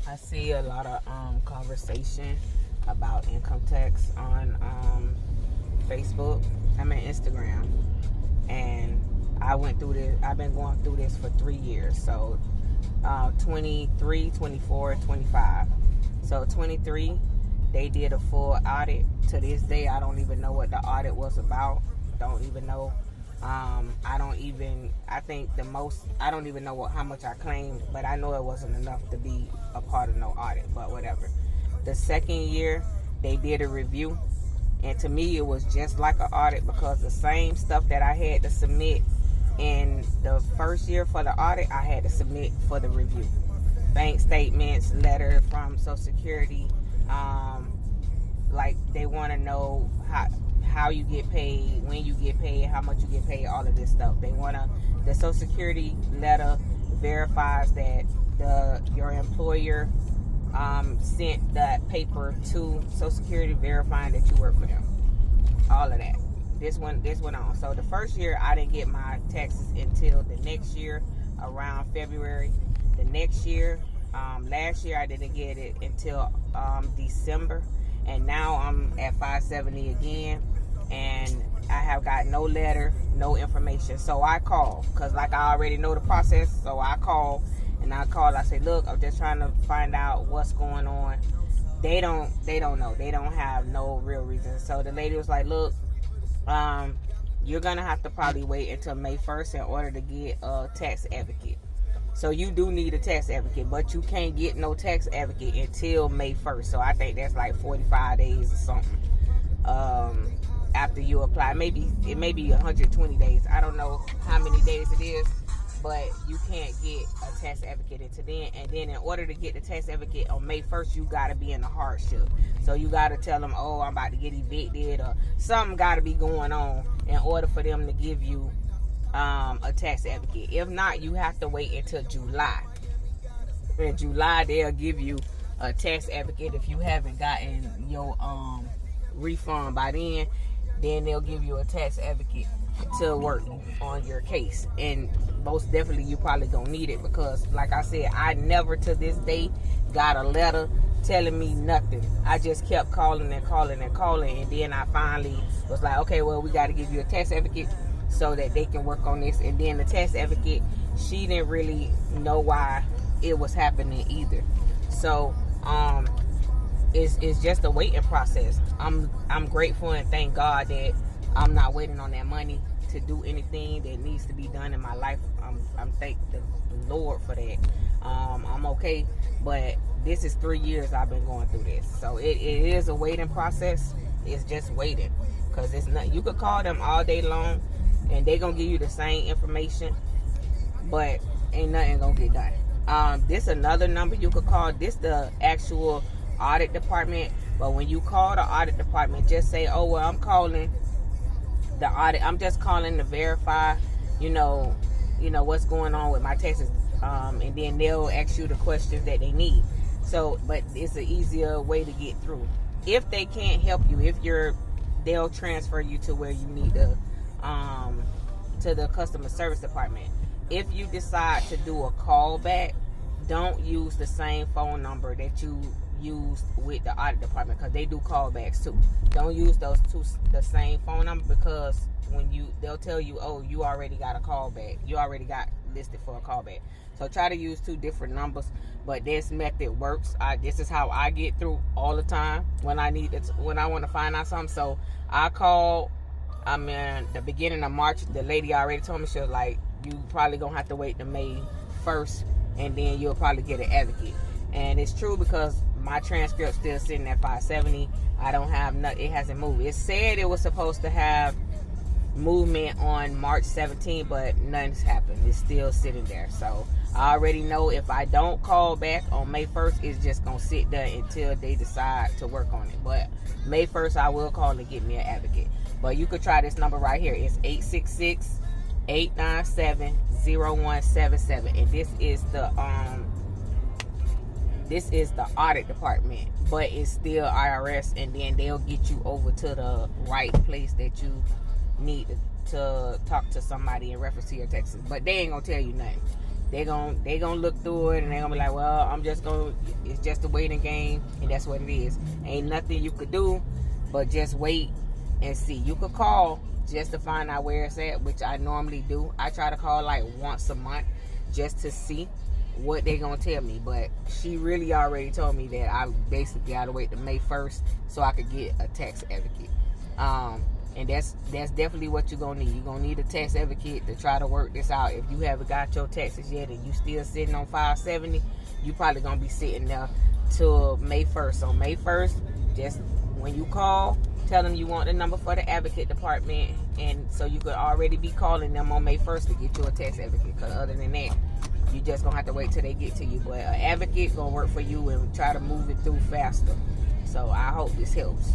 I see a lot of conversation about income tax on Facebook. I'm on Instagram, and I went through this. I've been going through this for 3 years. So 23, 24, 25. So 23, they did a full audit. To this day, I don't even know what the audit was about. Don't even know. I don't even know how much I claimed, but I know it wasn't enough to be a part of no audit, but whatever. The second year, they did a review, and to me, it was just like an audit, because the same stuff that I had to submit in the first year for the audit, I had to submit for the review. Bank statements, letter from Social Security, like they want to know how you get paid, when you get paid, how much you get paid, all of this stuff. The Social Security letter verifies that your employer sent that paper to Social Security verifying that you work for them. All of that. This went on. So the first year I didn't get my taxes until the next year, around February. The next year, last year I didn't get it until December, and now I'm at 570 again, and I have got no letter, no information. So I call, because like I already know the process, so I call, I say, look, I'm just trying to find out what's going on. They don't know. They don't have no real reason. So the lady was like, look, you're gonna have to probably wait until May 1st in order to get a tax advocate. So you do need a tax advocate, but you can't get no tax advocate until May 1st. So I think that's like 45 days or something. After you apply, it may be 120 days. I don't know how many days it is, but you can't get a tax advocate until then. And then in order to get the tax advocate on May 1st, you got to be in a hardship. So you got to tell them, oh, I'm about to get evicted, or something got to be going on in order for them to give you a tax advocate. If not, you have to wait until July. In July, they'll give you a tax advocate. If you haven't gotten your refund by then they'll give you a tax advocate to work on your case. And most definitely you probably gonna need it, because like I said, I never to this day got a letter telling me nothing. I just kept calling, and then I finally was like, okay, well, we got to give you a tax advocate so that they can work on this. And then the tax advocate, she didn't really know why it was happening either. So it's just a waiting process. I'm grateful and thank God that I'm not waiting on that money to do anything that needs to be done in my life. I'm thank the Lord for that. I'm okay, but this is 3 years I've been going through this, so it is a waiting process. It's just waiting, because it's not. You could call them all day long, and they gonna give you the same information, but ain't nothing gonna get done. This another number you could call. This the actual audit department. But when you call the audit department, just say, oh, well, I'm calling the audit. I'm just calling to verify, you know what's going on with my taxes. And then they'll ask you the questions that they need. So, but it's an easier way to get through. If they can't help you, they'll transfer you to where you need to the customer service department. If you decide to do a callback, don't use the same phone number that you used with the audit department, because they do callbacks too. Don't use the same phone number, because they'll tell you, oh, you already got a callback. You already got listed for a callback. So try to use 2 different numbers, but this method works. This is how I get through all the time when I want to find out something. So I called. I'm in the beginning of March. The lady already told me, she was like, you probably gonna have to wait to May 1st, and then you'll probably get an advocate. And it's true, because my transcript's still sitting at 570. I don't have it hasn't moved. It said it was supposed to have movement on March 17th, but nothing's happened. It's still sitting there. So I already know if I don't call back on May 1st, it's just gonna sit there until they decide to work on it. But May 1st, I will call to get me an advocate. But you could try this number right here. It's 866-897-0177, and this is the audit department, but it's still IRS, and then they'll get you over to the right place that you need to talk to somebody in reference to your taxes. But they ain't gonna tell you nothing. they gonna look through it and they're gonna be like, well, it's just a waiting game, and that's what it is. Ain't nothing you could do but just wait and see. You could call just to find out where it's at, which I normally do. I try to call like once a month just to see what they gonna tell me, but she really already told me that I basically gotta wait to May 1st so I could get a tax advocate. And that's definitely what you're gonna need. You're gonna need a tax advocate to try to work this out. If you haven't got your taxes yet and you still sitting on 570, you probably gonna be sitting there till May 1st. So May 1st, just when you call, tell them you want the number for the advocate department, and so you could already be calling them on May 1st to get you a tax advocate. Because other than that, you just gonna have to wait till they get to you. But an advocate gonna work for you and try to move it through faster. So I hope this helps.